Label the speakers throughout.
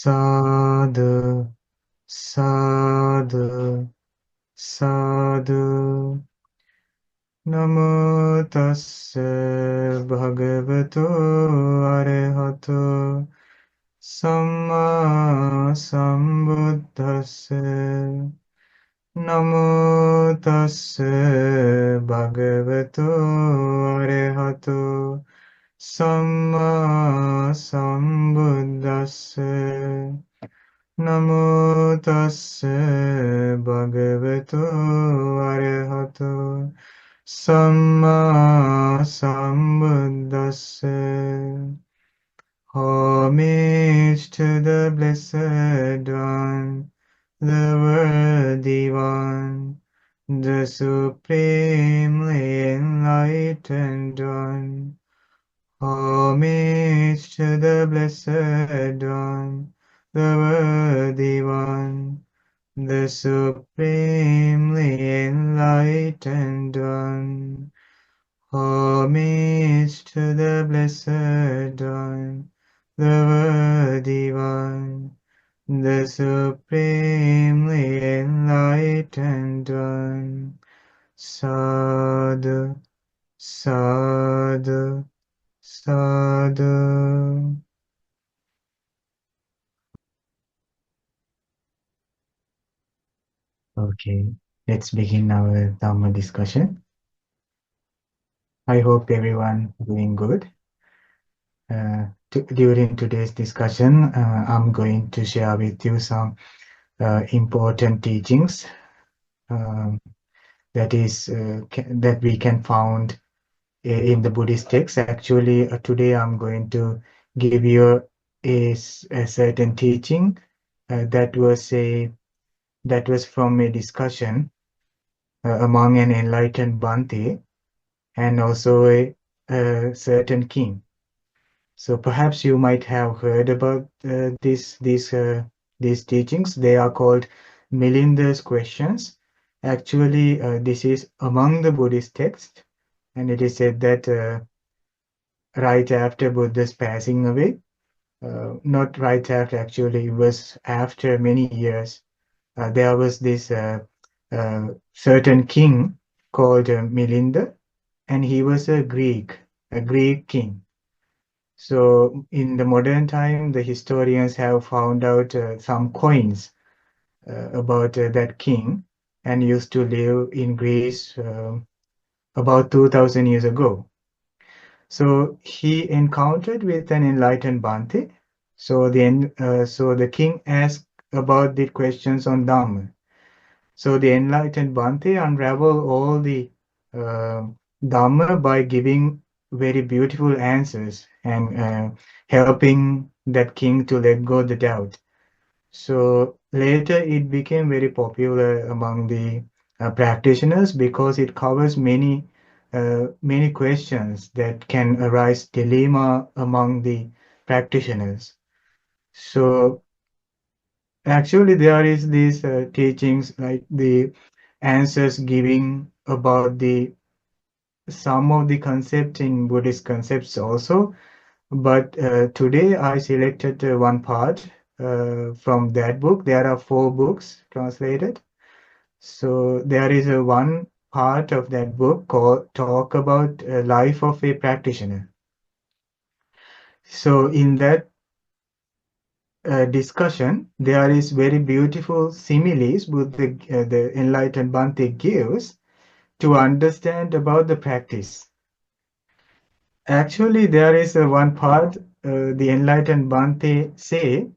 Speaker 1: Sadhu, sadhu, sadhu. Namo tassa bhagavato arahato samma sambuddhassa. Namo tassa bhagavato arahato samma sambuddhassa. Namo tassa bhagavato arahato samma sambuddhassa. Homage to the Blessed One, the Worthy One, the Supremely Enlightened One. Homage to the Blessed One, the Worthy One, the Supremely Enlightened One. Homage to the Blessed One, the Worthy One, the Supremely Enlightened One. Sadhu, sadhu, sadhu. Okay, let's begin our Dhamma discussion. I hope everyone doing good. During today's discussion, I'm going to share with you some important teachings um, that we can found in the Buddhist texts. Actually, today I'm going to give you a certain teaching that was from a discussion among an enlightened Bhante and also a certain king. So perhaps you might have heard about these teachings. They are called Milinda's questions. Actually, this is among the Buddhist texts, and it is said that right after Buddha's passing away, not right after, actually, it was after many years, there was this certain king called Milinda, and he was a Greek king. So in the modern time, the historians have found out some coins about that king and used to live in Greece about 2000 years ago. So he encountered with an enlightened Bhante. So the king asked about the questions on Dhamma. So the enlightened Bhante unraveled all the uh, Dhamma by giving very beautiful answers and helping that king to let go the doubt. So later it became very popular among the practitioners because it covers many questions that can arise dilemma among the practitioners. So actually, there is these teachings like the answers giving about the some of the concept in Buddhist concepts also. But today I selected one part from that book. There are 4 books translated. So there is a one part of that book called Talk About Life of a Practitioner. So in that discussion, there is very beautiful similes with the enlightened Bhante gives to understand about the practice. Actually, there is one part the enlightened Bhante say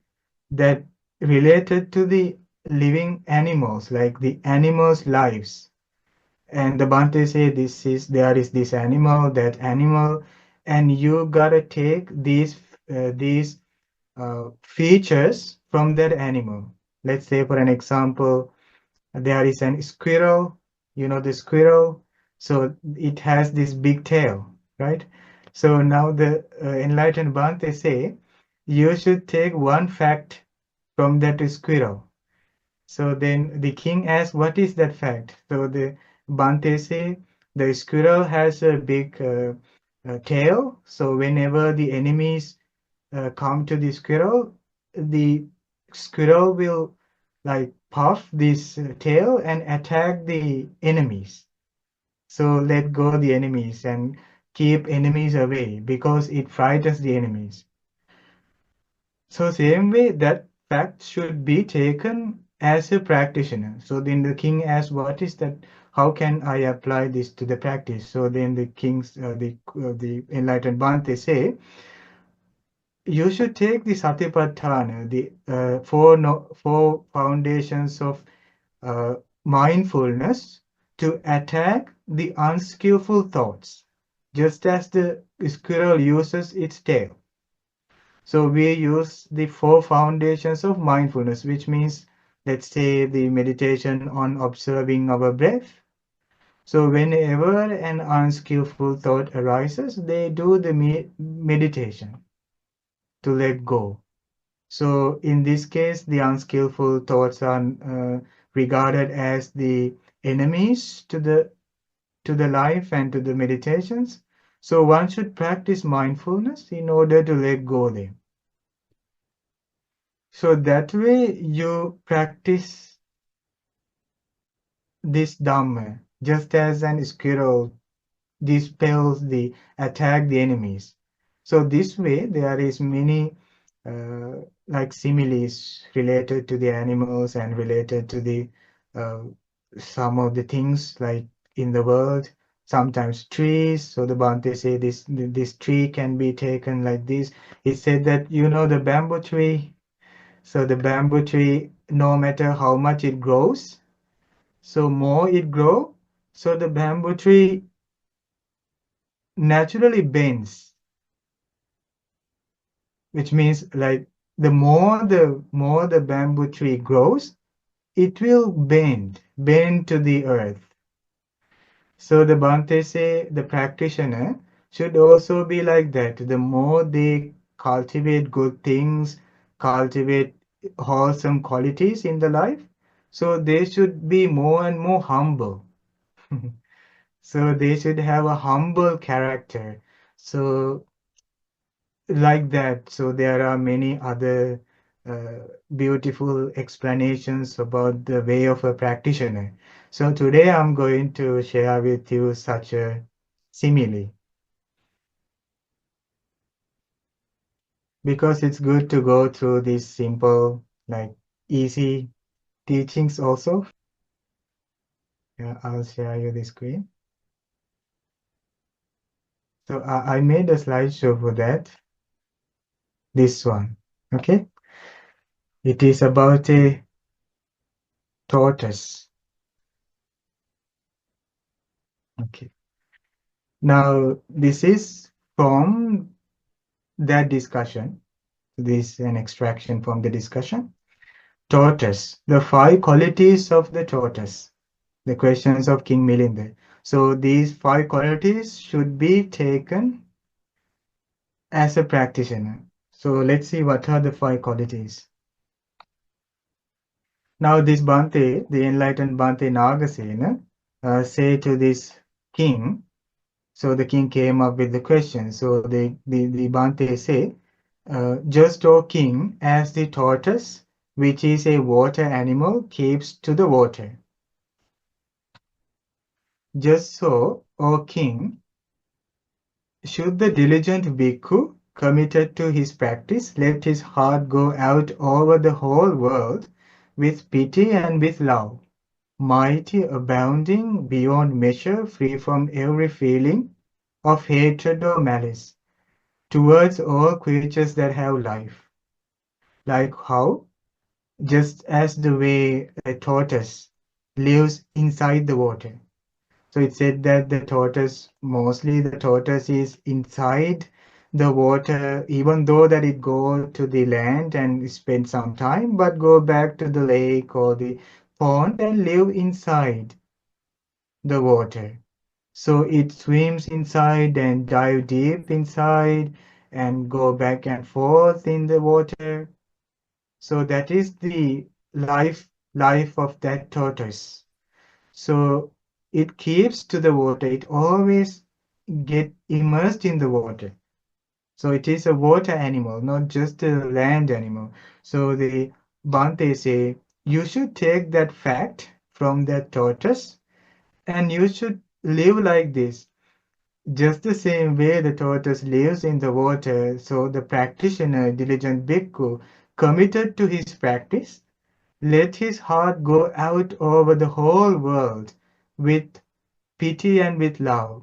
Speaker 1: that related to the living animals, like the animals' lives. And the Bhante say there is this animal, that animal, and you gotta take these features from that animal. Let's say, for an example, there is an squirrel, you know the squirrel, so it has this big tail, right? So now the enlightened Bhante say, you should take one fact from that squirrel. So then the king asks, what is that fact? So the Bhante say, the squirrel has a big tail, so whenever the enemies come to the squirrel, the squirrel will like puff this tail and attack the enemies. So let go the enemies and keep enemies away because it frightens the enemies. So same way that fact should be taken as a practitioner. So then the king asks, "What is that? How can I apply this to the practice?" So then the kings, the enlightened Bhante say, "You should take the Satipatthana, the four no, four foundations of uh, mindfulness to attack the unskillful thoughts, just as the squirrel uses its tail." So we use the four foundations of mindfulness, which means, let's say, the meditation on observing our breath. So whenever an unskillful thought arises, they do the meditation to let go. So in this case, the unskillful thoughts are regarded as the enemies to the life and to the meditations. So one should practice mindfulness in order to let go them. So that way you practice this Dhamma, just as an squirrel dispels the attack the enemies. So this way there is many like similes related to the animals and related to the uh, some of the things like in the world. Sometimes trees. So the Bhante say this tree can be taken like this. He said that the bamboo tree. So the bamboo tree, no matter how much it grows, so more it grow, so the bamboo tree naturally bends, which means like the more the bamboo tree grows, it will bend to the earth. So the Bhante say the practitioner should also be like that. The more they cultivate good things, cultivate wholesome qualities in the life, so they should be more and more humble. So they should have a humble character. So like that. So there are many other uh, beautiful explanations about the way of a practitioner. So today I'm going to share with you such a simile because it's good to go through these simple, like easy teachings also. Yeah, I'll share you the screen. So I made a slideshow for that. This one. Okay. It is about a tortoise. Okay. Now, this is from that discussion. This is an extraction from the discussion. Tortoise, the five qualities of the tortoise. The questions of King Milinda. So these five qualities should be taken as a practitioner. So let's see what are the five qualities. Now this Bhante, the enlightened Bhante Nagasena, say to this king. So the king came up with the question. So the Bhante say, just, O king, as the tortoise, which is a water animal, keeps to the water. Just so, O king, should the diligent bhikkhu, committed to his practice, let his heart go out over the whole world with pity and with love, mighty, abounding beyond measure, free from every feeling of hatred or malice, towards all creatures that have life. Like how? Just as the way a tortoise lives inside the water. So it said that mostly the tortoise is inside the water, even though that it go to the land and spend some time, but go back to the lake or the pond and live inside the water. So it swims inside and dive deep inside and go back and forth in the water. So that is the life of that tortoise. So it keeps to the water. It always get immersed in the water. So it is a water animal, not just a land animal. So the Bhante say, you should take that fact from that tortoise and you should live like this. Just the same way the tortoise lives in the water, so the practitioner, diligent bhikkhu, committed to his practice, let his heart go out over the whole world with pity and with love.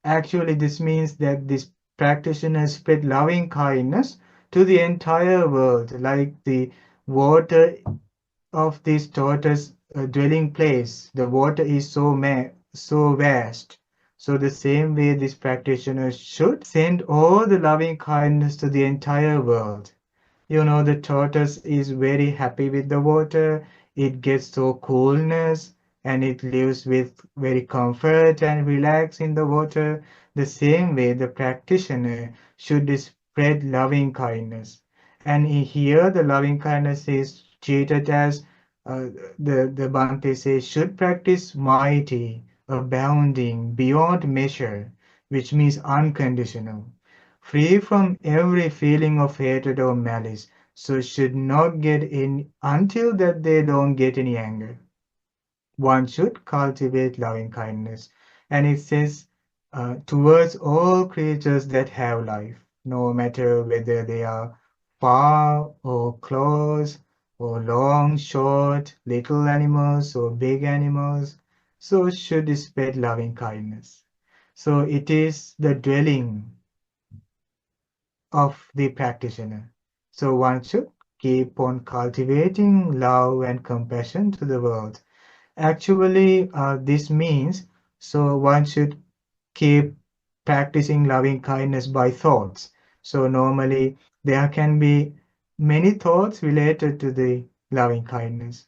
Speaker 1: Actually, this means that this practitioner spread loving kindness to the entire world, like the water of this tortoise dwelling place. The water is so vast. So the same way this practitioner should send all the loving kindness to the entire world. You know, the tortoise is very happy with the water. It gets so coolness and it lives with very comfort and relax in the water. The same way the practitioner should spread loving kindness. And here the loving kindness is treated as the Bhante says should practice mighty, abounding, beyond measure, which means unconditional, free from every feeling of hatred or malice, so should not get in until that they don't get any anger. One should cultivate loving kindness. And it says, towards all creatures that have life, no matter whether they are far or close, or long, short, little animals or big animals, so should spread loving kindness. So it is the dwelling of the practitioner. So one should keep on cultivating love and compassion to the world. Actually, this means so one should keep practicing loving kindness by thoughts. So normally there can be many thoughts related to the loving kindness.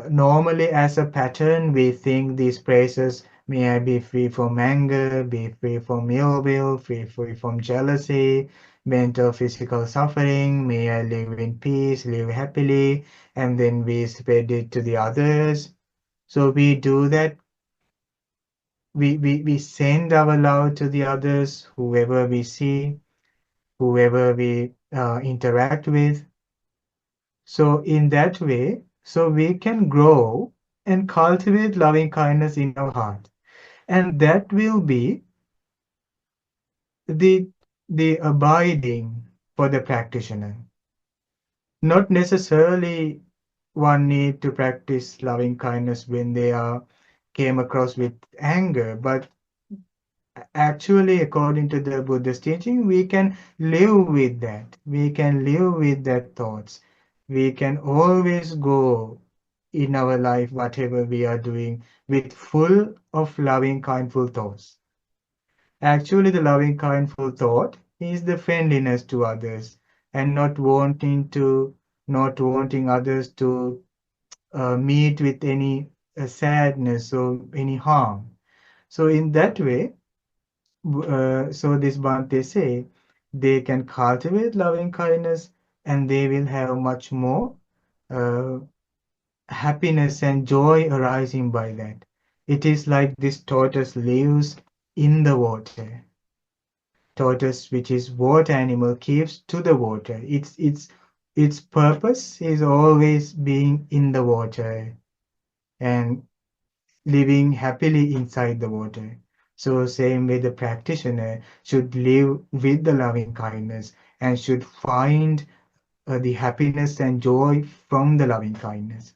Speaker 1: Normally, as a pattern, we think these phrases: may I be free from anger, be free from ill will, free from jealousy, mental, physical suffering, may I live in peace, live happily, and then we spread it to the others. So we do that. We send our love to the others, whoever we see, whoever we interact with. So in that way, so we can grow and cultivate loving kindness in our heart. And that will be the the abiding for the practitioner. Not necessarily one need to practice loving kindness when they are came across with anger, but actually according to the Buddha's teaching, we can live with that. We can live with that thoughts. We can always go in our life, whatever we are doing, with full of loving, kindful thoughts. Actually, the loving, kindful thought is the friendliness to others and not wanting others to meet with any sadness or any harm. So in that way, so this Bhante say they can cultivate loving kindness and they will have much more uh, happiness and joy arising by that. It is like this tortoise lives in the water. Tortoise, which is water animal, keeps to the water. Its purpose is always being in the water and living happily inside the water. So same way the practitioner should live with the loving kindness and should find the happiness and joy from the loving kindness.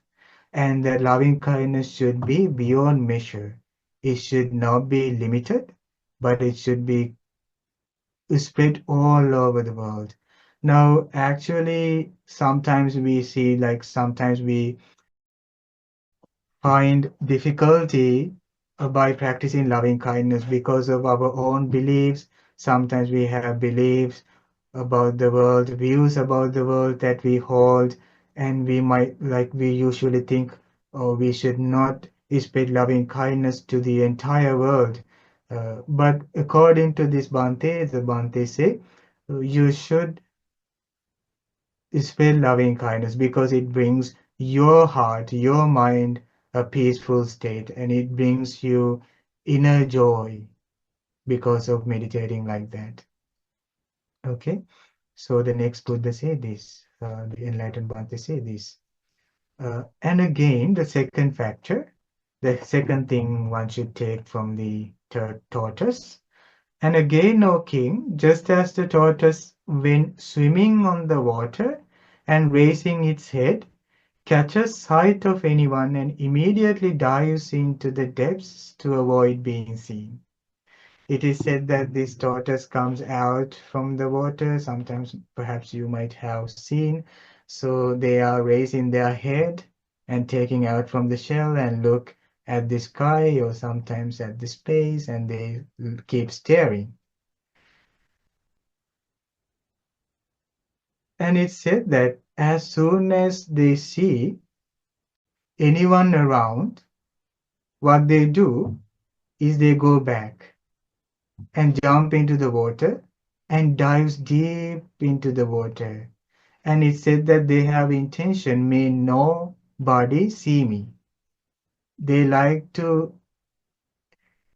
Speaker 1: And the loving kindness should be beyond measure. It should not be limited, but it should be spread all over the world. Now, actually, sometimes we see, like, sometimes we find difficulty by practicing loving kindness because of our own beliefs. Sometimes we have beliefs about the world, views about the world that we hold, and we might, like, we usually think, oh, we should not spread loving kindness to the entire world. But according to this Bhante, the Bhante say, you should spread loving kindness because it brings your heart, your mind a peaceful state, and it brings you inner joy because of meditating like that. Okay, so the next Buddha say this, the enlightened one, they say this. And again, the second factor, the second thing one should take from the tortoise. And again, O king, just as the tortoise, when swimming on the water and raising its head, catches sight of anyone and immediately dives into the depths to avoid being seen. It is said that this tortoise comes out from the water. Sometimes, perhaps you might have seen. So they are raising their head and taking out from the shell and look at the sky or sometimes at the space, and they keep staring. And it's said that as soon as they see anyone around, what they do is they go back and jump into the water and dives deep into the water. And it said that they have intention, may nobody see me. They like to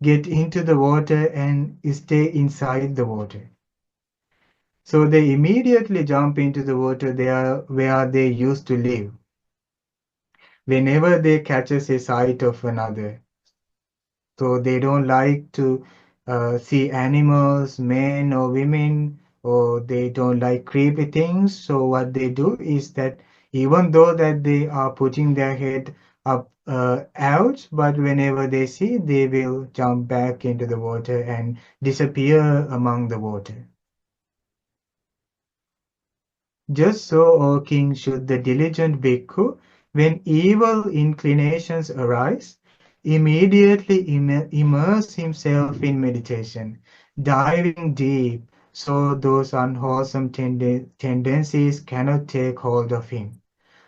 Speaker 1: get into the water and stay inside the water. So they immediately jump into the water there where they used to live. Whenever they catches a sight of another, so they don't like to see animals, men or women, or they don't like creepy things. So what they do is that even though that they are putting their head up out, but whenever they see, they will jump back into the water and disappear among the water. Just so, O king, should the diligent bhikkhu, when evil inclinations arise, immediately immerse himself in meditation, diving deep, so those unwholesome tendencies cannot take hold of him.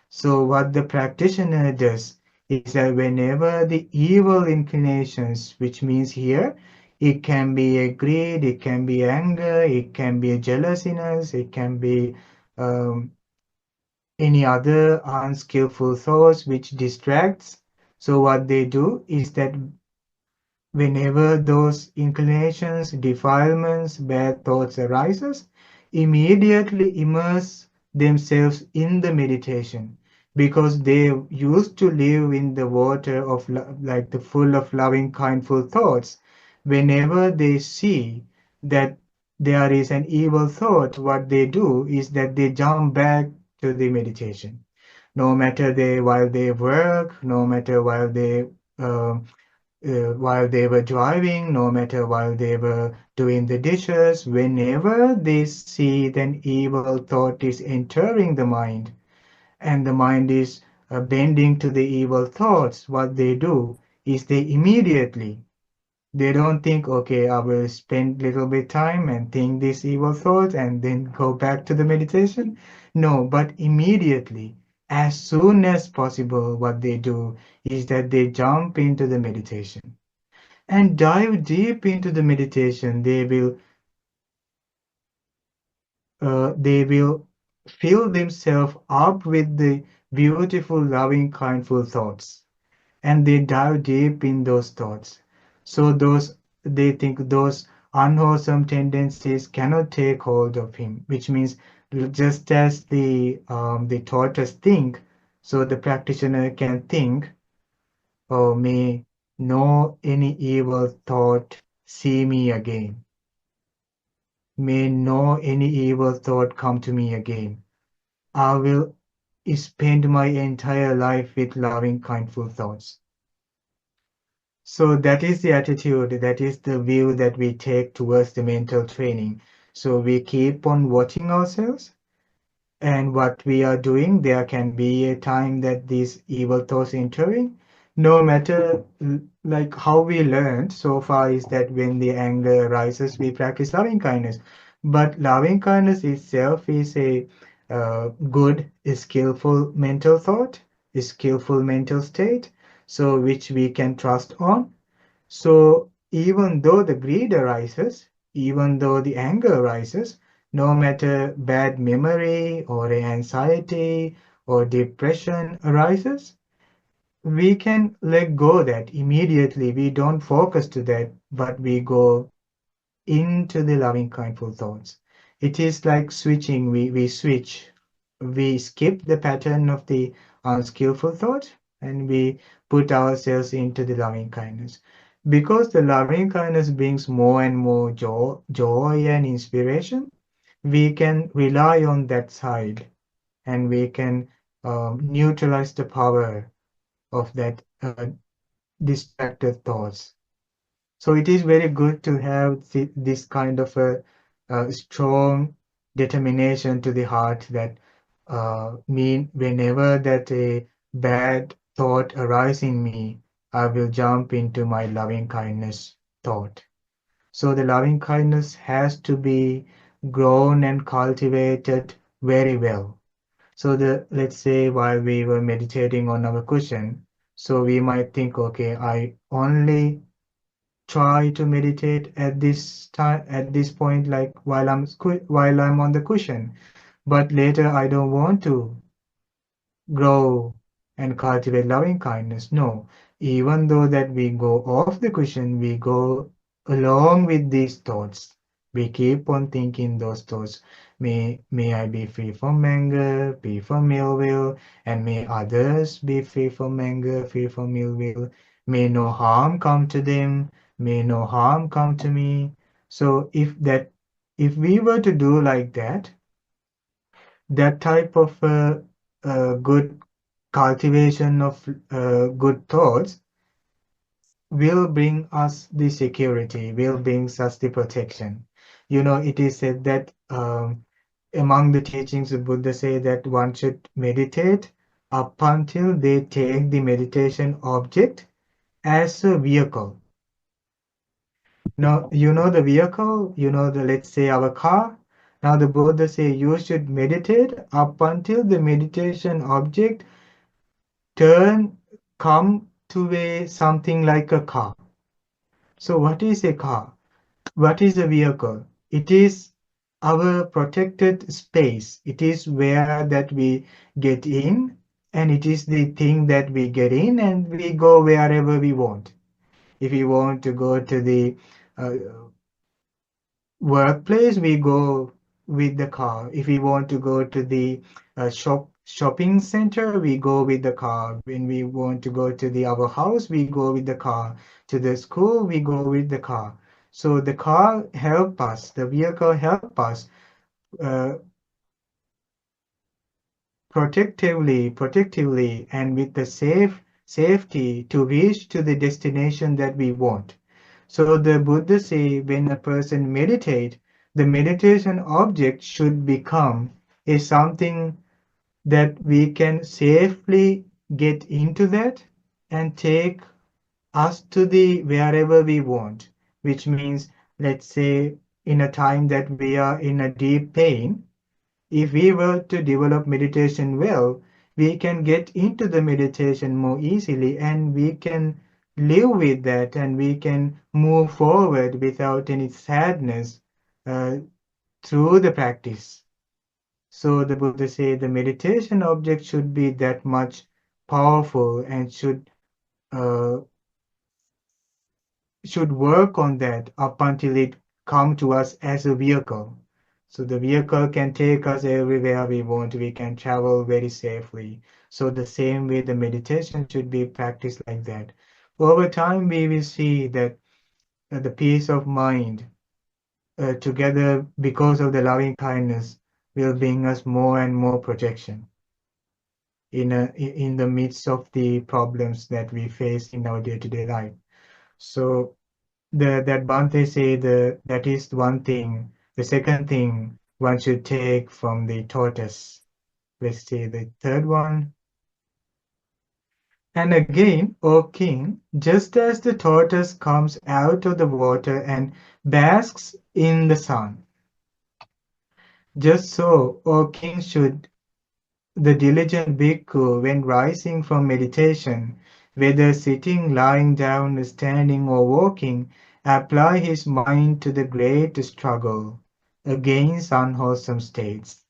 Speaker 1: So, what the practitioner does is that whenever the evil inclinations, which means here, it can be a greed, it can be anger, it can be a jealousness, it can be um, any other unskillful thoughts which distracts. So what they do is that whenever those inclinations, defilements, bad thoughts arises, immediately immerse themselves in the meditation because they used to live in the water of like the full of loving, kindful thoughts. Whenever they see that there is an evil thought, what they do is that they jump back to the meditation. No matter they while they work, no matter um, while they were driving, no matter while they were doing the dishes, whenever they see an evil thought is entering the mind and the mind is bending to the evil thoughts, what they do is they immediately, they don't think, okay, I will spend little bit time and think this evil thought and then go back to the meditation. No, but immediately, as soon as possible, what they do is that they jump into the meditation and dive deep into the meditation. They will fill themselves up with the beautiful, loving, kindful thoughts, and they dive deep in those thoughts. So those they think those unwholesome tendencies cannot take hold of him, which means just as the tortoise think, so the practitioner can think, oh, may no any evil thought see me again. May no any evil thought come to me again. I will spend my entire life with loving, kindful thoughts. So that is the attitude, that is the view that we take towards the mental training. So we keep on watching ourselves and what we are doing. There can be a time that these evil thoughts entering. No matter like how we learned so far is that when the anger arises, we practice loving kindness. But loving kindness itself is a good, skillful mental thought, a skillful mental state, so which we can trust on. So even though the greed arises, even though the anger arises, no matter bad memory or anxiety or depression arises, we can let go that immediately. We don't focus to that, but we go into the loving kindful thoughts. It is like switching. We switch. We skip the pattern of the unskillful thought and we put ourselves into the loving kindness. Because the loving kindness brings more and more joy and inspiration, we can rely on that side and we can neutralize the power of that distracted thoughts. So it is very good to have this kind of a strong determination to the heart that mean whenever that a bad thought arises in me, I will jump into my loving kindness thought. So the loving kindness has to be grown and cultivated very well. So let's say while we were meditating on our cushion, so we might think, okay, I only try to meditate at this time at this point like while I'm on the cushion, but later I don't want to grow and cultivate loving kindness. No, even though that we go off the cushion, we go along with these thoughts. We keep on thinking those thoughts. May I be free from anger, free from ill will, and may others be free from anger, free from ill will. May no harm come to them, may no harm come to me. So if we were to do like that, that type of good cultivation of good thoughts will bring us the security, will bring us the protection. You know, it is said that among the teachings of Buddha say that one should meditate up until they take the meditation object as a vehicle. Now, you know the vehicle, you know the, let's say our car. Now the Buddha say you should meditate up until the meditation object turn come to a something like a car. So what is a car? What is a vehicle? It is our protected space. It is where that we get in and it is the thing that we get in and we go wherever we want. If we want to go to the uh, workplace, we go with the car. If we want to go to the shopping center, we go with the car. When we want to go to the our house, we go with the car. To the school, we go with the car. So the car help us, the vehicle help us uh, protectively, and with the safety to reach to the destination that we want. So the Buddha say when a person meditate, the meditation object should become a something that we can safely get into that and take us to the wherever we want, which means let's say in a time that we are in a deep pain, if we were to develop meditation well, we can get into the meditation more easily and we can live with that and we can move forward without any sadness uh, through the practice. So the Buddha said the meditation object should be that much powerful and uh, should work on that up until it come to us as a vehicle. So the vehicle can take us everywhere we want. We can travel very safely. So the same way the meditation should be practiced like that. Over time, we will see that the peace of mind together because of the loving kindness will bring us more and more protection in the midst of the problems that we face in our day-to-day life. So that Bhante say that is one thing. The second thing one should take from the tortoise. Let's say the third one. And again, O king, just as the tortoise comes out of the water and basks in the sun, just so, O king, should the diligent bhikkhu, when rising from meditation, whether sitting, lying down, standing, or walking, apply his mind to the great struggle against unwholesome states.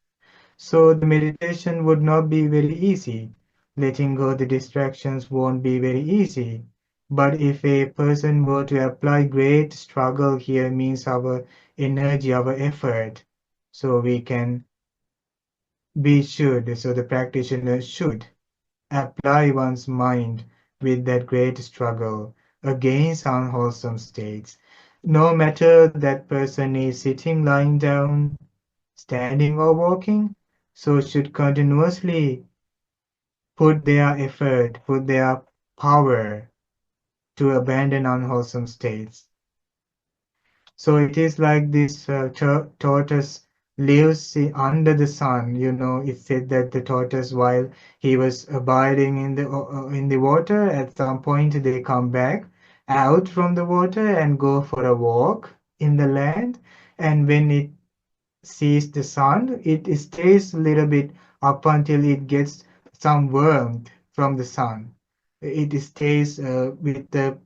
Speaker 1: So the meditation would not be very easy. Letting go the distractions won't be very easy. But if a person were to apply great struggle here means our energy, our effort. So we can be should, so the practitioner should apply one's mind with that great struggle against unwholesome states. No matter that person is sitting, lying down, standing, or walking, so should continuously put their effort, put their power to abandon unwholesome states. So it is like this tortoise lives under the sun. You know, it said that the tortoise, while he was abiding in the water, at some point they come back out from the water and go for a walk in the land. And when it sees the sun, it stays a little bit up until it gets some warmth from the sun. It stays with the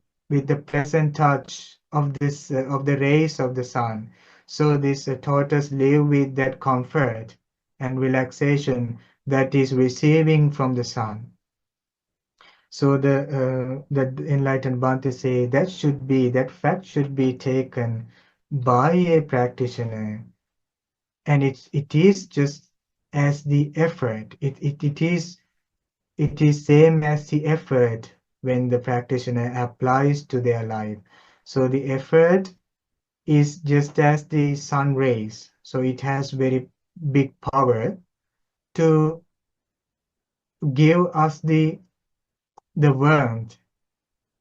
Speaker 1: pleasant touch of this of the rays of the sun. So this tortoise live with that comfort and relaxation that is receiving from the sun. So the enlightened Bhante say that fact should be taken by a practitioner, and it is just as the effort it is same as the effort when the practitioner applies to their life. So the effort is just as the sun rays, so it has very big power to give us the warmth,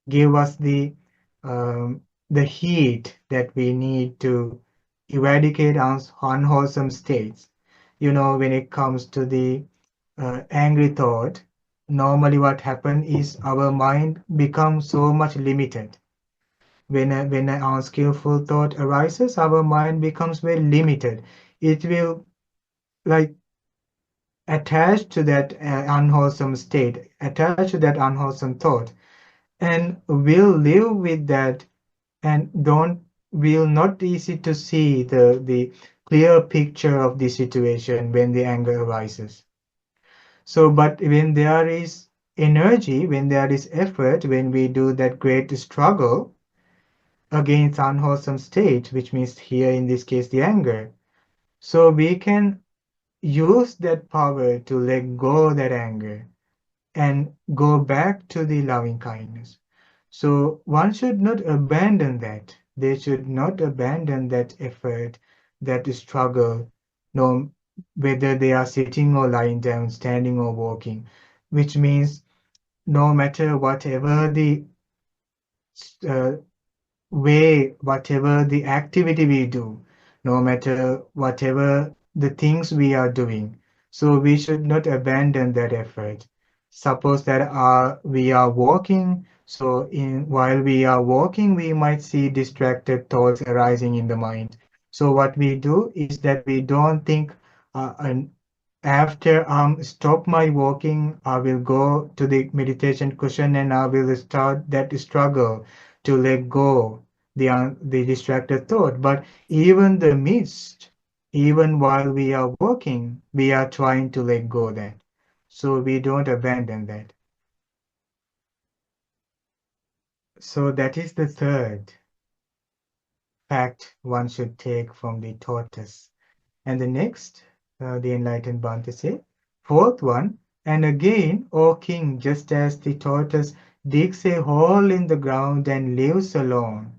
Speaker 1: give us the heat that we need to eradicate unwholesome states. You know, when it comes to the angry thought, normally what happens is our mind becomes so much limited. When an unskillful thought arises, our mind becomes very limited. It will like attach to that unwholesome state, attach to that unwholesome thought, and will live with that, and don't will not easy to see the clear picture of the situation when the anger arises. So, but when there is energy, when there is effort, when we do that great struggle against unwholesome state, which means here in this case the anger, so we can use that power to let go that anger and go back to the loving kindness. So one should not abandon that. They should not abandon that effort, that struggle, no, whether they are sitting or lying down, standing or walking, which means no matter whatever the uh, way, whatever the activity we do, no matter whatever the things we are doing. So we should not abandon that effort. Suppose that we are walking, so in while we are walking, we might see distracted thoughts arising in the mind. So what we do is that we don't think, and after stop my walking, I will go to the meditation cushion and I will start that struggle to let go the distracted thought. But even the midst, even while we are walking, we are trying to let go that. So we don't abandon that. So that is the third fact one should take from the tortoise. And the next, the enlightened Bhante say, fourth one, and again, O king, just as the tortoise digs a hole in the ground and lives alone,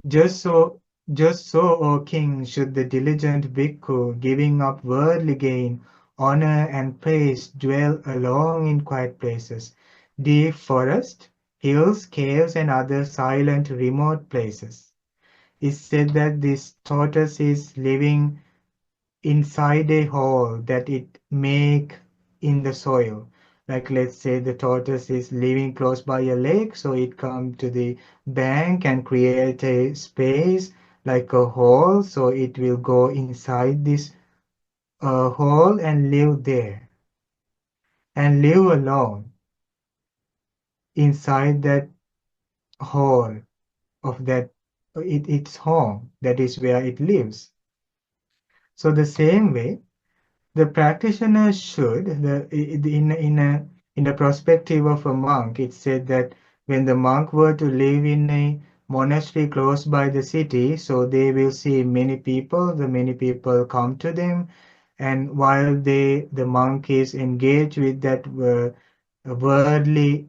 Speaker 1: just so, just so, O king, should the diligent bhikkhu, giving up worldly gain, honor and praise, dwell alone in quiet places, deep forest, hills, caves, and other silent, remote places. It said that this tortoise is living inside a hole that it make in the soil. Like let's say the tortoise is living close by a lake, so it come to the bank and create a space like a hole, so it will go inside this hole and live there and live alone inside that hole of that its home. That is where it lives. So the same way the practitioner should, in the perspective of a monk, it said that when the monk were to live in a monastery close by the city, so they will see many people. The many people come to them, and while the monk is engaged with that worldly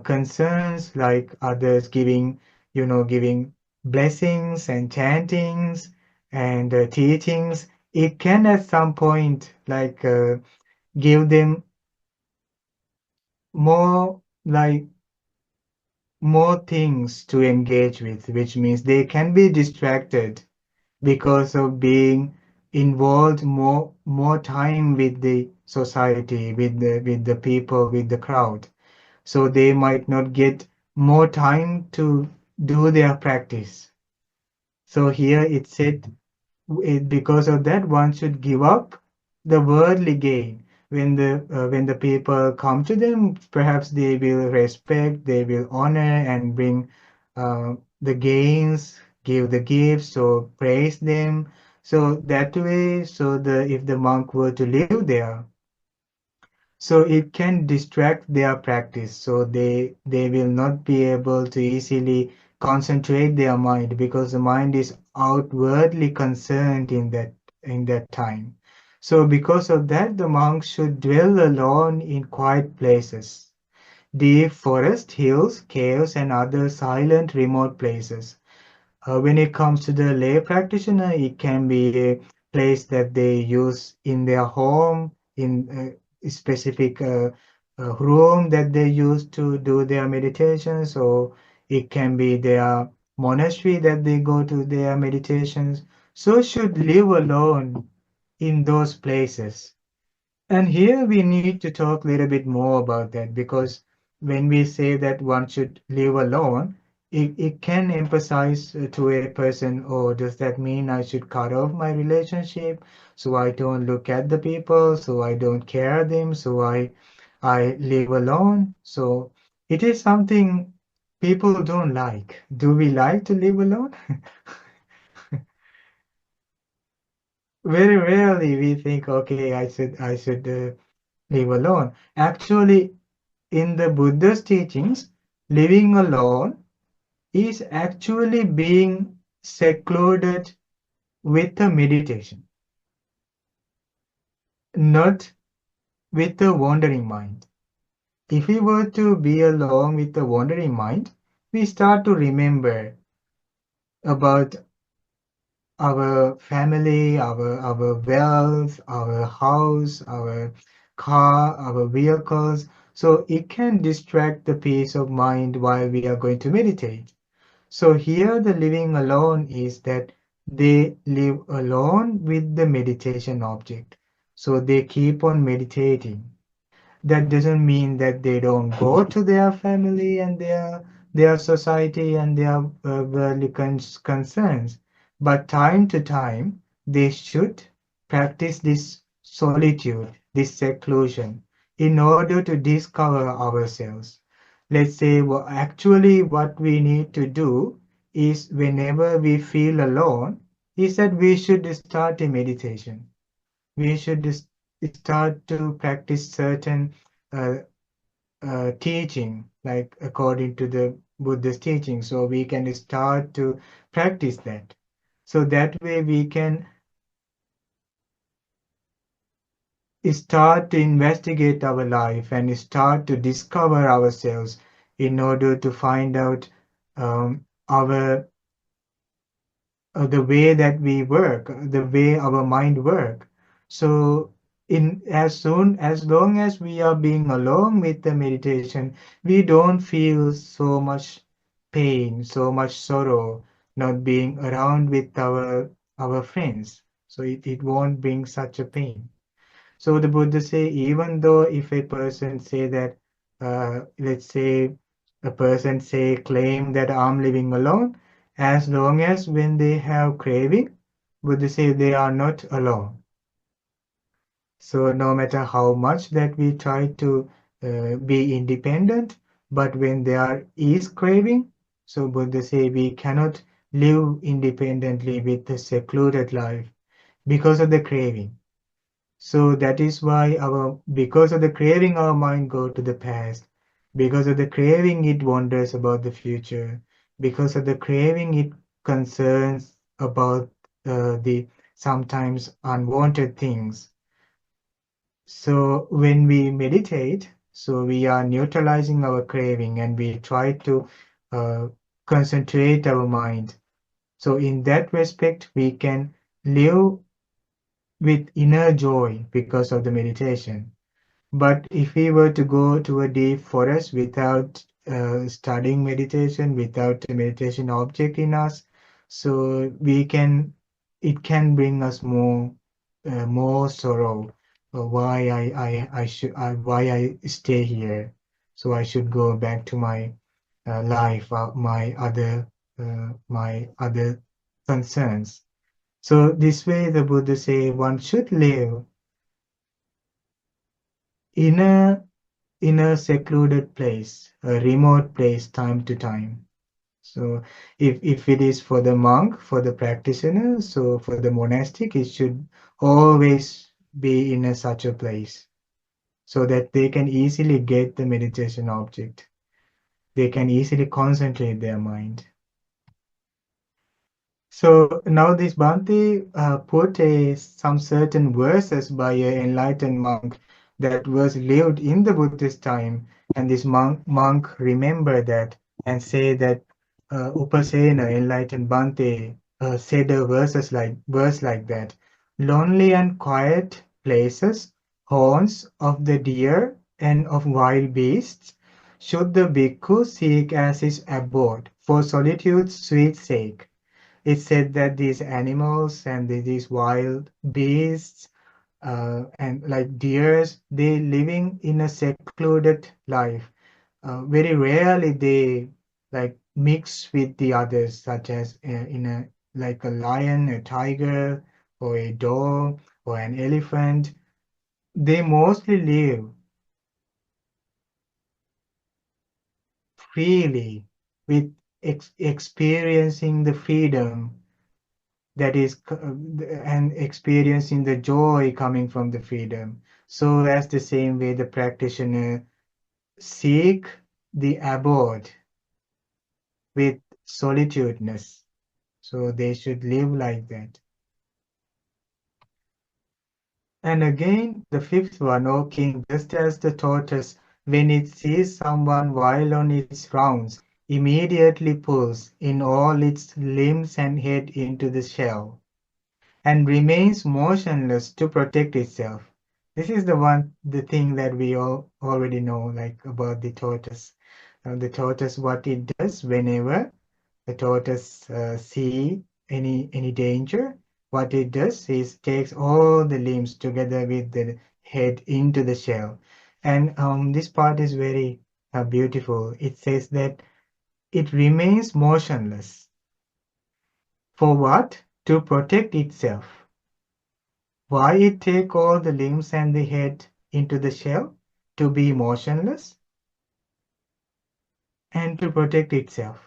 Speaker 1: concerns, like others giving, giving blessings and chantings and teachings, it can at some point like give them more like more things to engage with, which means they can be distracted because of being involved more time with the society, with the people, with the crowd. So they might not get more time to do their practice. So here it said because of that one should give up the worldly gain. When the people come to them, perhaps they will respect, they will honor and bring the gains, give the gifts, so praise them. So that way, so the if the monk were to live there, so it can distract their practice, so they will not be able to easily concentrate their mind because the mind is outwardly concerned in that time. So because of that, the monk should dwell alone in quiet places, deep forest, hills, caves, and other silent remote places. When it comes to the lay practitioner, it can be a place that they use in their home, in a specific room that they use to do their meditations, or it can be their monastery that they go to their meditations. So should live alone in those places. And here we need to talk a little bit more about that because when we say that one should live alone, it can emphasize to a person, oh, does that mean I should cut off my relationship so I don't look at the people, so I don't care them, so I live alone? So it is something people don't like. Do we like to live alone? Very rarely we think, okay, I should live alone. Actually, in the Buddha's teachings, living alone is actually being secluded with a meditation, not with a wandering mind. If we were to be alone with a wandering mind, we start to remember about our family, our wealth, our house, our car, our vehicles. So it can distract the peace of mind while we are going to meditate. So here the living alone is that they live alone with the meditation object. So they keep on meditating. That doesn't mean that they don't go to their family and their society and their worldly concerns, but time to time they should practice this solitude, this seclusion, in order to discover ourselves. Let's say, well, actually what we need to do is whenever we feel alone, is that we should start a meditation. We should start to practice certain uh, teaching, like according to the Buddha's teaching. So we can start to practice that. So that way we can start to investigate our life and start to discover ourselves in order to find out our the way that we work, the way our mind work. So in as long as we are being alone with the meditation, we don't feel so much pain, so much sorrow, not being around with our friends. So it won't bring such a pain. So the Buddha say, even though if a person say that, let's say a person say claim that I'm living alone, as long as when they have craving, Buddha say they are not alone. So no matter how much that we try to be independent, but when there is craving, so Buddha say we cannot live independently with a secluded life because of the craving. So that is why because of the craving, our mind go to the past. Because of the craving, it wonders about the future. because of the craving, it concerns about the sometimes unwanted things. So when we meditate, so we are neutralizing our craving and we try to uh, concentrate our mind. So in that respect, we can live with inner joy because of the meditation. But if we were to go to a deep forest without studying meditation, without a meditation object in us, so it can bring us more sorrow. Why I should, why I stay here? So I should go back to my life, my other concerns. So this way, the Buddha say one should live in a secluded place, a remote place, time to time. So if it is for the monk, for the practitioner, so for the monastic, it should always be in such a place so that they can easily get the meditation object. They can easily concentrate their mind. So now this Bhante put some certain verses by an enlightened monk that was lived in the Buddhist time, and this monk remembered that and say that Upasena, enlightened Bhante, said a verse like that. Lonely and quiet places, haunts of the deer and of wild beasts, should the bhikkhu seek as his abode for solitude's sweet sake. It said that these animals and these wild beasts and like deers, they living in a secluded life. Very rarely they like mix with the others, such as in a like a lion, a tiger, or a dog, or an elephant. They mostly live freely with experiencing the freedom that is and experiencing the joy coming from the freedom. So as the same way the practitioner seek the abode with solitudeness, so they should live like that. And again the fifth one, O king, just as the tortoise, when it sees someone while on its rounds, immediately pulls in all its limbs and head into the shell and remains motionless to protect itself. This is the thing that we all already know, like about the tortoise. The tortoise, what it does whenever the tortoise see any danger, what it does is takes all the limbs together with the head into the shell. And this part is very beautiful. It says that it remains motionless. For what? To protect itself. Why it take all the limbs and the head into the shell? To be motionless and to protect itself.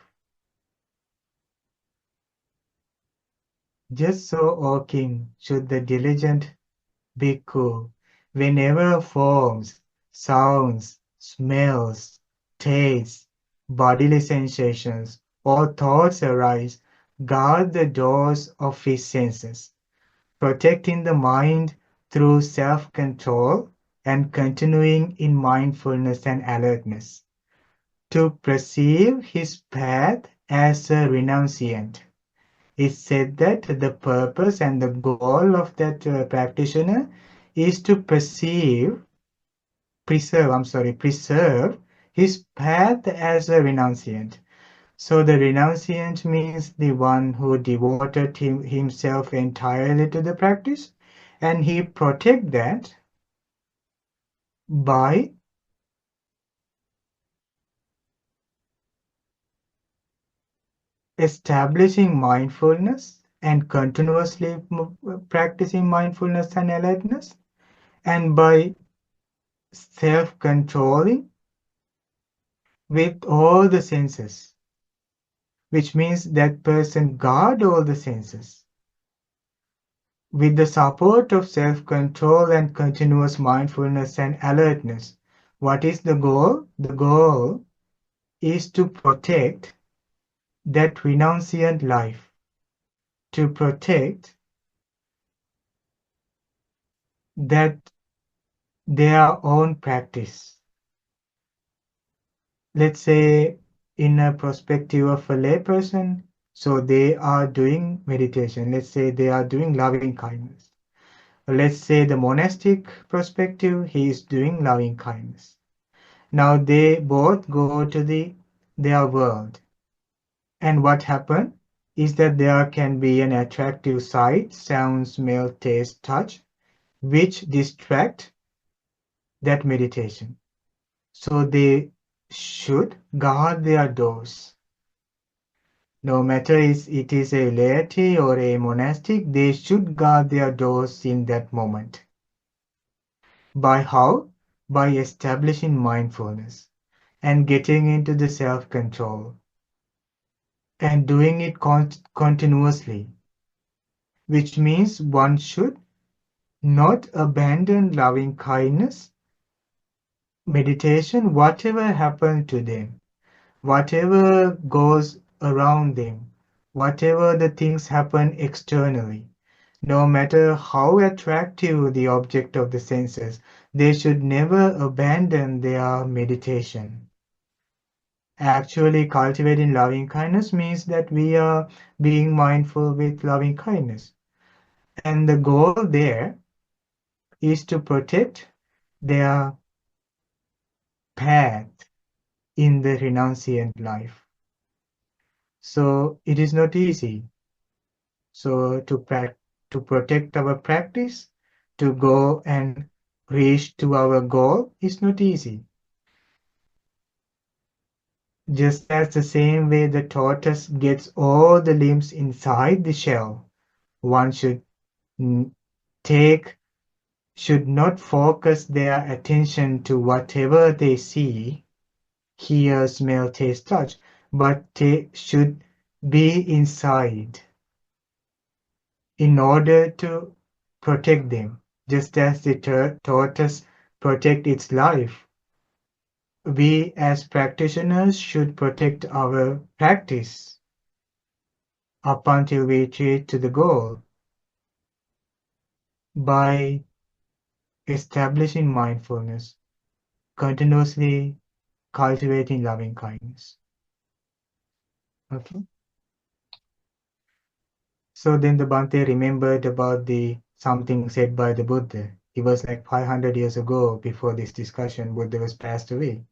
Speaker 1: Just so, O king, should the diligent bhikkhu, whenever forms, sounds, smells, tastes, bodily sensations, or thoughts arise, guard the doors of his senses, protecting the mind through self-control and continuing in mindfulness and alertness, to perceive his path as a renunciant. It's said that the purpose and the goal of that practitioner is to preserve his path as a renunciant. So the renunciant means the one who devoted himself entirely to the practice, and he protect that by establishing mindfulness and continuously practicing mindfulness and alertness, and by self-controlling with all the senses, which means that person guard all the senses. With the support of self-control and continuous mindfulness and alertness, what is the goal? The goal is to protect that renunciant life to protect that their own practice. Let's say in a perspective of a layperson, so they are doing meditation. Let's say they are doing loving kindness. Let's say the monastic perspective, he is doing loving kindness. Now they both go to their world. And what happened is that there can be an attractive sight, sound, smell, taste, touch, which distract that meditation. So they should guard their doors. No matter if it is a laity or a monastic, they should guard their doors in that moment. By how? By establishing mindfulness and getting into the self-control and doing it continuously, which means one should not abandon loving kindness, meditation, whatever happens to them, whatever goes around them, whatever the things happen externally, no matter how attractive the object of the senses, they should never abandon their meditation. Actually, cultivating loving kindness means that we are being mindful with loving kindness. And the goal there is to protect their path in the renunciant life. So it is not easy. So to protect our practice, to go and reach to our goal is not easy. Just as the same way the tortoise gets all the limbs inside the shell, one should take should not focus their attention to whatever they see, hear, smell, taste, touch, but they should be inside in order to protect them, just as the tortoise protect its life. We as practitioners should protect our practice up until we reach to the goal by establishing mindfulness, continuously cultivating loving kindness. Okay. So then the Bhante remembered about the something said by the Buddha. It was like 500 years ago before this discussion, Buddha was passed away.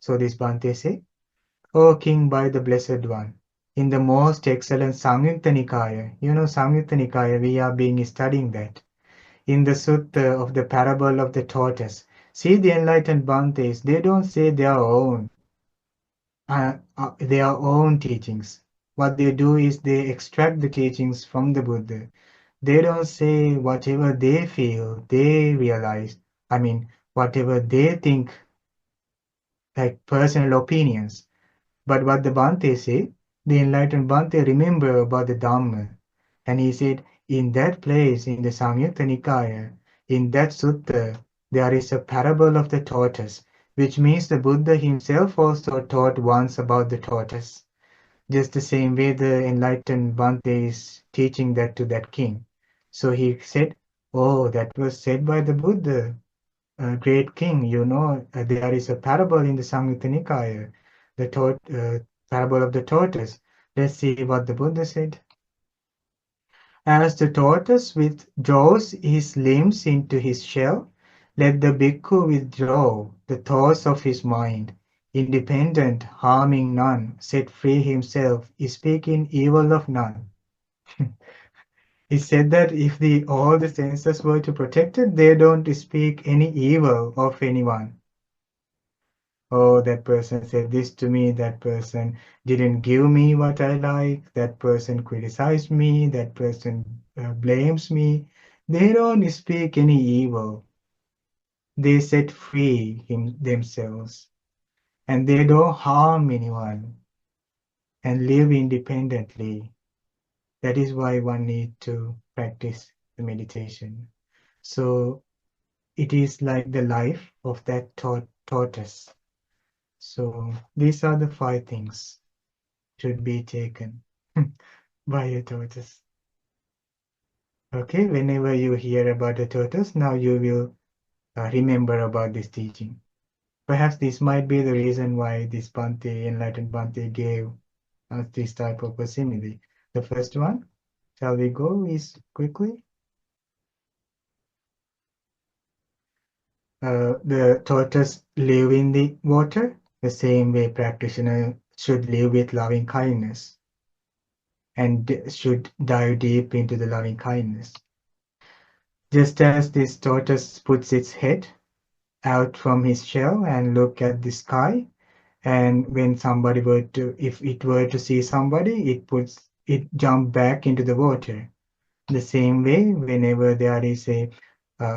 Speaker 1: So this Bhante said, O King by the Blessed One, in the most excellent Samyutta Nikaya, Samyutta Nikaya, we are being studying that. In the Sutta of the parable of the tortoise, see the enlightened Bhantes, they don't say their own teachings. What they do is they extract the teachings from the Buddha. They don't say whatever they feel, they realize. I mean, whatever they think, like personal opinions. But what the Bhante say, the enlightened Bhante remember about the Dhamma. And he said, in that place, in the Samyutta Nikaya, in that sutta, there is a parable of the tortoise, which means the Buddha himself also taught once about the tortoise. Just the same way the enlightened Bhante is teaching that to that king. So he said, oh, that was said by the Buddha, great king. There is a parable in the Samyutta Nikaya, the parable of the tortoise. Let's see what the Buddha said. As the tortoise withdraws his limbs into his shell, let the bhikkhu withdraw the thoughts of his mind, independent, harming none, set free himself, speaking evil of none. He said that if all the senses were to protect it, they don't speak any evil of anyone. Oh, that person said this to me, that person didn't give me what I like, that person criticized me, that person blames me. They don't speak any evil. They set free themselves and they don't harm anyone and live independently. That is why one needs to practice the meditation. So it is like the life of that tortoise. So these are the 5 things. should be taken by a tortoise. Okay, whenever you hear about a tortoise, now you will remember about this teaching. Perhaps this might be the reason why this Bhante, enlightened Bhante, gave us this type of a simile. The first one, shall we go is quickly? The tortoise live in the water, the same way practitioner should live with loving kindness and should dive deep into the loving kindness. Just as this tortoise puts its head out from his shell and look at the sky, and when somebody were to, if it were to see somebody, it jump back into the water. The same way, whenever there is a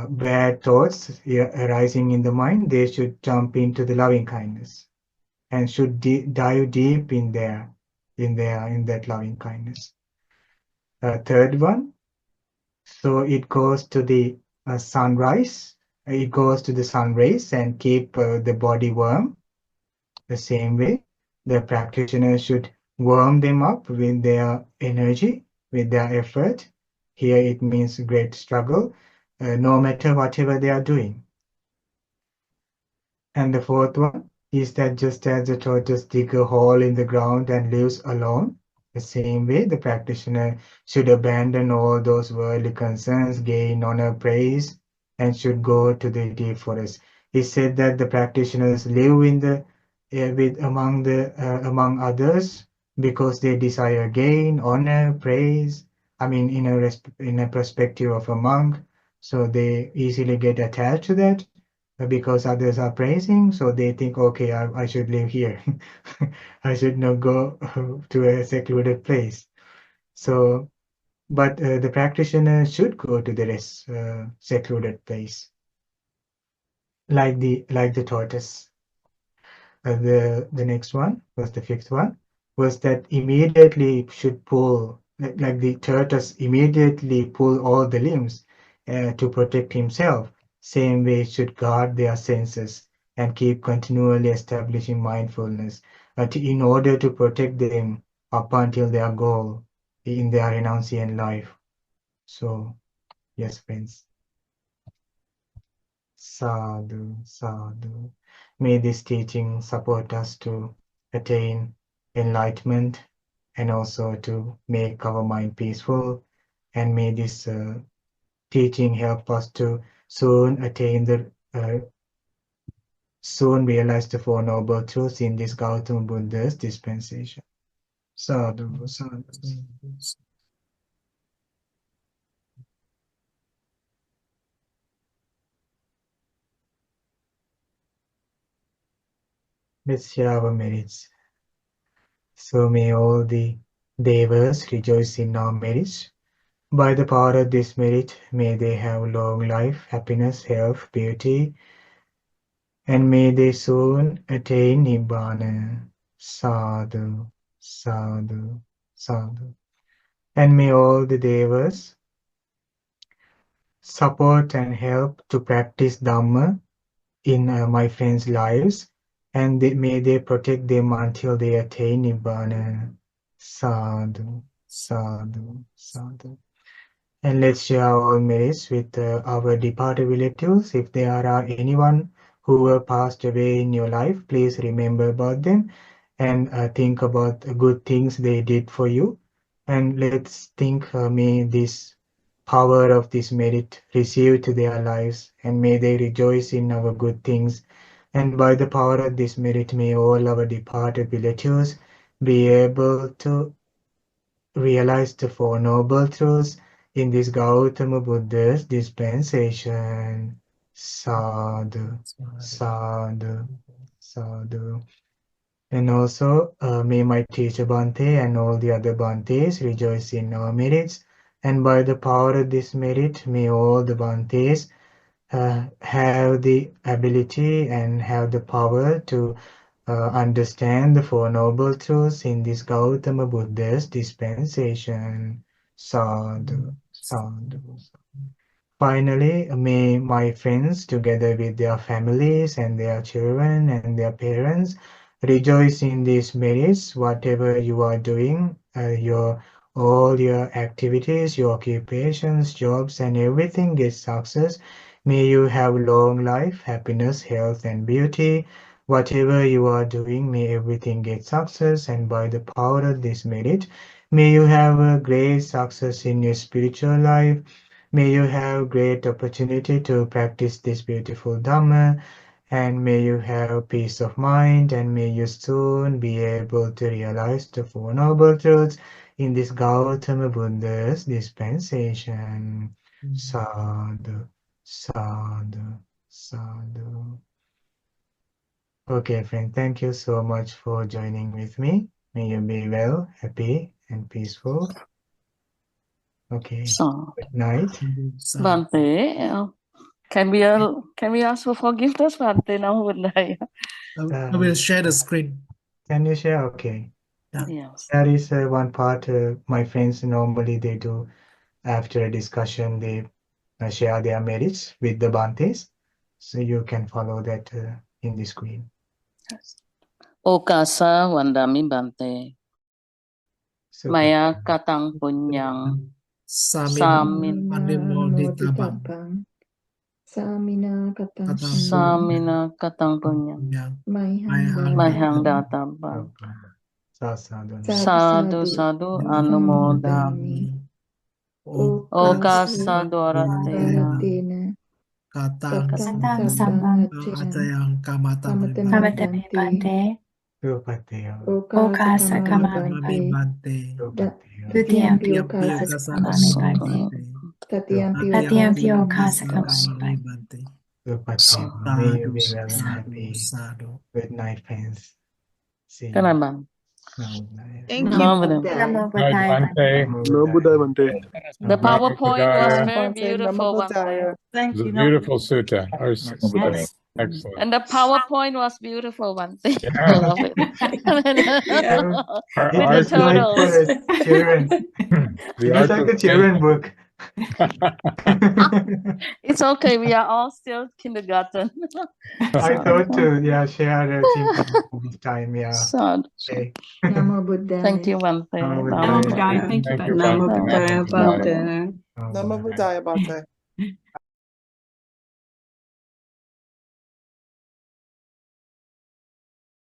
Speaker 1: bad thoughts arising in the mind, they should jump into the loving kindness and should dive deep in that loving kindness. Third one, so it goes to the sunrise. It goes to the sun rays and keep the body warm. The same way, the practitioner should warm them up with their energy, with their effort. Here it means great struggle, no matter whatever they are doing. And the fourth one is that just as the tortoise dig a hole in the ground and lives alone, the same way the practitioner should abandon all those worldly concerns, gain honor, praise, and should go to the deep forest. He said that the practitioners live in the with among others because they desire gain, honor, praise. I mean, in a perspective of a monk, so they easily get attached to that because others are praising, so they think, okay, I should live here. I should not go to a secluded place. So, but the practitioner should go to the rest secluded place, like the tortoise. The next one was the fifth one was that immediately should pull like the tortoise immediately pull all the limbs to protect himself. Same way should guard their senses and keep continually establishing mindfulness in order to protect them up until their goal in their renunciant life. So yes, friends. Sadhu, sadhu. May this teaching support us to attain enlightenment and also to make our mind peaceful. And may this teaching help us to soon attain soon realize the Four Noble Truths in this Gautama Buddha's dispensation. Sadhu, sadhu. Let's share our merits. So may all the devas rejoice in our merits. By the power of this merit, may they have long life, happiness, health, beauty, and may they soon attain Nibbana. Sadhu, sadhu, sadhu. And may all the devas support and help to practice Dhamma in my friends' lives, and may they protect them until they attain Nibbana. Sadhu, sadhu, sadhu. And let's share our merits with our departed relatives. If there are anyone who have passed away in your life, please remember about them and think about the good things they did for you. And let's think, may this power of this merit receive to their lives, and may they rejoice in our good things. And by the power of this merit, may all our departed relatives be able to realize the Four Noble Truths in this Gautama Buddha's dispensation. Sadhu, sadhu, sadhu. And also, may my teacher Bhante and all the other Bhantes rejoice in our merits. And by the power of this merit, may all the Bhantes have the ability and have the power to understand the Four Noble Truths in this Gautama Buddha's dispensation. Sadhu, sadhu. Finally, may my friends, together with their families and their children and their parents, rejoice in these merits, whatever you are doing, all your activities, your occupations, jobs, and everything gets success. May you have long life, happiness, health, and beauty. Whatever you are doing, may everything get success, and by the power of this merit, may you have a great success in your spiritual life. May you have great opportunity to practice this beautiful Dhamma, and may you have peace of mind, and may you soon be able to realize the Four Noble Truths in this Gautama Buddha's dispensation. Sadhu, sadhu, sadhu. Okay, friend, thank you so much for joining with me. May you be well, happy, and peaceful. Okay,
Speaker 2: So,
Speaker 1: good night.
Speaker 2: Bante, can we ask for forgiveness, Bante? Now would I?
Speaker 3: I will share the screen.
Speaker 1: Can you share? Okay.
Speaker 2: Yes.
Speaker 1: That is one part my friends normally they do after a discussion. They share their merits with the Bantes. So you can follow that in the screen.
Speaker 2: Yes. Okasa Wandami Bante.
Speaker 1: Super.
Speaker 2: Maya Katang Punyang. Samin.
Speaker 3: Moditabbang.
Speaker 4: Samina katang
Speaker 2: Samina Katang Punyang. Maihang Databang. Sadhu Sadhu Anumodami. Okasa Dwaratena.
Speaker 3: Katang
Speaker 4: sabang
Speaker 3: Atayang Kamatang
Speaker 4: kamatane bante okasa kamami bante Dutiyampi okasa kamami bante Tatiyampi okasa kamami bante.
Speaker 1: May you be well and happy. Good night, friends. See you.
Speaker 2: Good night, Bante.
Speaker 5: Thank you.
Speaker 4: Namo Buddhaya
Speaker 6: Bante.
Speaker 2: The PowerPoint was
Speaker 6: Bante.
Speaker 2: very beautiful, Bante.
Speaker 6: It was a beautiful sutta.
Speaker 2: Yes.
Speaker 6: Excellent.
Speaker 2: And the PowerPoint was beautiful, Bante. I
Speaker 6: Yeah.
Speaker 2: love it.
Speaker 6: Our
Speaker 2: With the
Speaker 1: It's like for
Speaker 2: turtles.
Speaker 1: the children. It's like the children book.
Speaker 2: It's okay. We are all still kindergarten.
Speaker 1: I thought to share a thing this time. Yeah.
Speaker 2: Sad.
Speaker 1: Okay.
Speaker 4: Namo Buddhaya.
Speaker 2: Thank you, Bante.
Speaker 1: Namo
Speaker 2: Namo
Speaker 1: Buddhaya.
Speaker 2: Buddhaya.
Speaker 6: Thank you,
Speaker 5: Namo
Speaker 6: Bante.
Speaker 5: Buddhaya, Bante.
Speaker 1: Namo
Speaker 5: Namo Buddhaya, Bante.